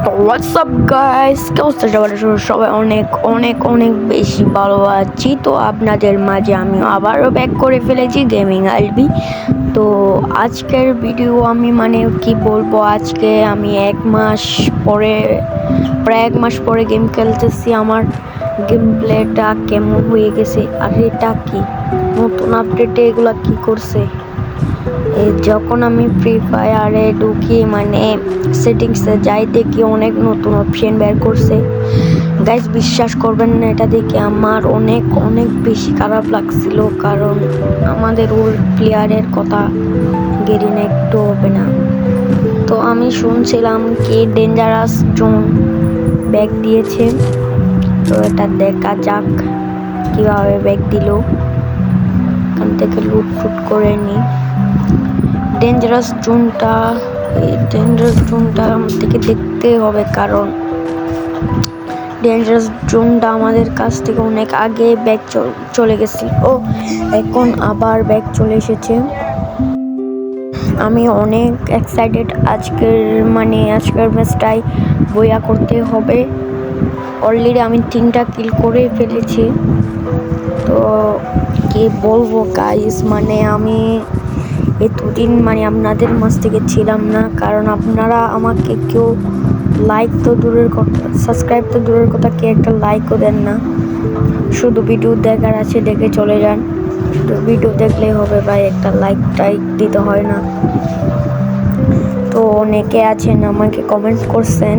তো WhatsApp guys, কি অবস্থা সবার? সবাই অনেক অনেক অনেক বেশি ভালো আছি। তো আপনাদের মাঝে আমি আবারও ব্যাক করে ফেলেছি গেমিং আলবি। তো আজকের ভিডিও আমি কি বলবো, আজকে আমি প্রায় এক মাস পরে গেম খেলতেছি। আমার গেম প্লেটা কেমন হয়ে গেছে, আর এটা কি নতুন আপডেটে এগুলা কি করছে। যখন আমি ফ্রি ফায়ারে ঢুকি সেটিংসে যাই, দেখি অনেক নতুন অপশন বের করছে। গাইস, বিশ্বাস করবেন না, এটা দেখে আমার অনেক অনেক বেশি খারাপ লাগছিল, কারণ আমাদের ওল্ড প্লেয়ারের কথা গেরিনা একটু হবে না। তো আমি শুনছিলাম কি ডেঞ্জারাস জোন ব্যাগ দিয়েছে, তো এটা দেখা যাক কিভাবে ব্যাগ দিল। এখান থেকে লুট ফুট করে নিই। ডেঞ্জারাস জোনটা থেকে দেখতে হবে, কারণ ডেঞ্জারাস জোনটা আমাদের কাছ থেকে অনেক আগে ব্যাক চলে গেছিল, এখন আবার ব্যাক চলে এসেছে। আমি অনেক এক্সাইটেড আজকের ম্যাচটাই বইয়া করতে হবে। অলরেডি আমি 3টা কিল করে ফেলেছি। তো কি বলবো গাইস, আমি এতদিন আপনাদের মাঝ থেকে ছিলাম না, কারণ আপনারা আমাকে কেউ লাইক তো দূরের কথা, সাবস্ক্রাইব তো দূরের কথা, কে একটা লাইকও দেন না। শুধু ভিডিও দেখার আছে, দেখে চলে যান। শুধু ভিডিও দেখলেই হবে ভাই, একটা লাইক দিতে হয় না। তো অনেকে আছেন আমাকে কমেন্ট করছেন,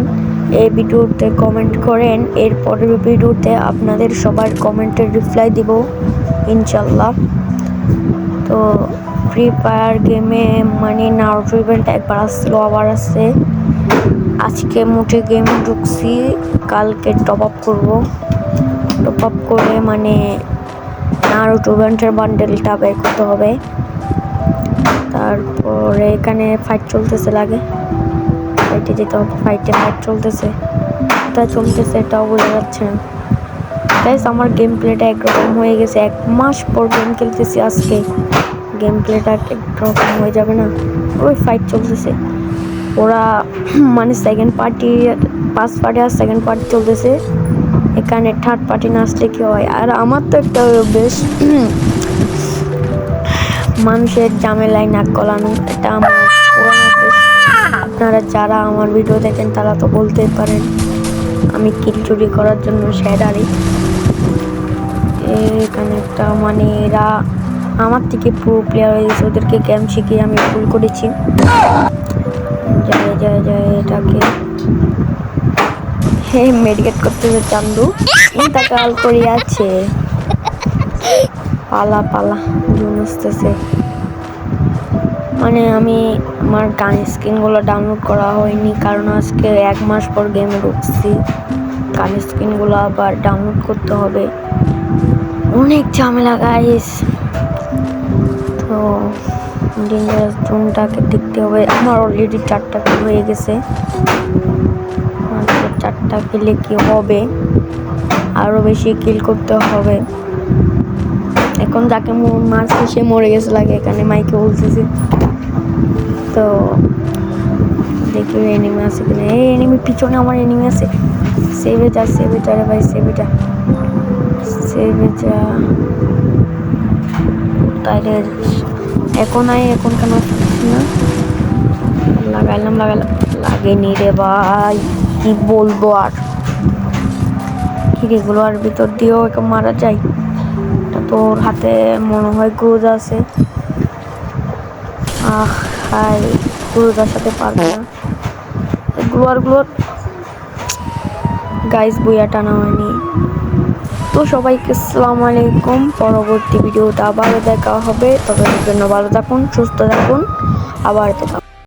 এই ভিডিওতে কমেন্ট করেন, এরপরের ভিডিওতে আপনাদের সবার কমেন্টের রিপ্লাই দিব ইনশাল্লাহ। তো ফ্রি ফায়ার গেমে নারুটো ইভেন্ট একবার আসছিল, আবার আসছে। আজকে মোটে গেম ঢুকছি, কালকে টপ আপ করবো। টপ আপ করে নারুটো ইভেন্টের বান্ডেলটা বের করতে হবে। তারপরে এখানে ফাইট চলতেছে, ফাইটে যেতে হবে। ফাইট চলতেছে, কোথায় চলতেছে এটাও বোঝা যাচ্ছে না। গাইস, আমার গেম প্লেটা একরকম হয়ে গেছে। 1 মাস পর গেম খেলতেছি, আজকে গেম প্লেটা একরকম হয়ে যাবে না। ওই ফাইট চলতেছে, ওরা সেকেন্ড পার্টি, ফার্স্ট পার্টি আর সেকেন্ড পার্টি চলতেছে। এখানে থার্ড পার্টি না আসলে কি হয়? আর আমার তো একটা বেশ মানুষের ঝামেলায় নাক গলানো, এটা আমার আপনারা যারা আমার ভিডিও দেখেন তারা তো বলতেই পারেন আমি কিল চুরি করার জন্য শ্যাডারি। এখানে একটা এরা আমার থেকে প্রো প্লেয়ার হয়ে গেছে, ওদেরকে গেম শিখিয়ে আমি ভুল করেছি। যায় এটাকে মেডিকেট করতেছে চান্দু, ইন্তাকাল করিয়াছে। পালা জুন আসতেছে। আমি আমার গান স্ক্রিনগুলো ডাউনলোড করা হয়নি, কারণ আজকে 1 মাস পর গেমে ঢুকছি। গান স্ক্রিনগুলো আবার ডাউনলোড করতে হবে, অনেক ঝামেলা গাইস। তো ডেঞ্জারাস জোনটাকে দেখতে হবে। আমার অলরেডি 4টা কিল হয়ে গেছে। 4টা কিলে কি হবে, আরো বেশি কিল করতে হবে। এখন যাকে মারছে সে মরে গেছে এখানে মাইকে বলতেছে। তো দেখি এনিমি আছে কিনা। এই এনিমি পিছনে, আমার এনিমি আছে। সেভে যা রে ভাই, সেভে যা। তাইলে এখন কেন না লাগাইলাম লাগেনি রে ভাই, কি বলবো আর। খিড়িগুলো আর ভিতর দিয়েও মারা যায়। তোর হাতে মনে হয় ক্রুজ আছে। হাই, ক্রুজার সাথে পারবে না। গ্লোয়ার গাইস, বইয়া টানা হয়নি। তো সবাইকে আসসালামু আলাইকুম। পরবর্তী ভিডিওতে আবারও দেখা হবে, তবে জন্য ভালো থাকুন, সুস্থ থাকুন, আবার দেখা।